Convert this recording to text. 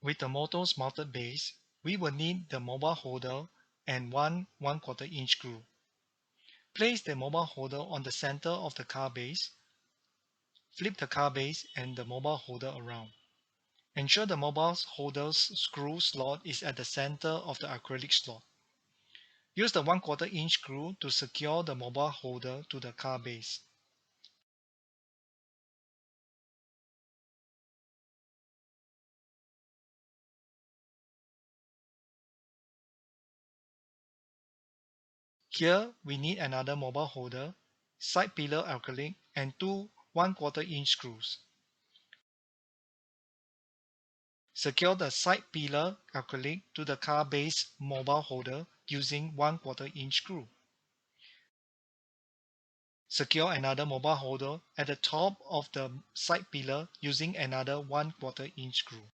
With the motor's mounted base, we will need the mobile holder and one 1/4 inch screw. Place the mobile holder on the center of the car base. Flip the car base and the mobile holder around. Ensure the mobile holder's screw slot is at the center of the acrylic slot. Use the 1/4 inch screw to secure the mobile holder to the car base. Here we need another mobile holder, side pillar acrylic, and two 1/4 inch screws. Secure the side pillar acrylic to the car base mobile holder using 1/4 inch screw. Secure another mobile holder at the top of the side pillar using another 1/4 inch screw.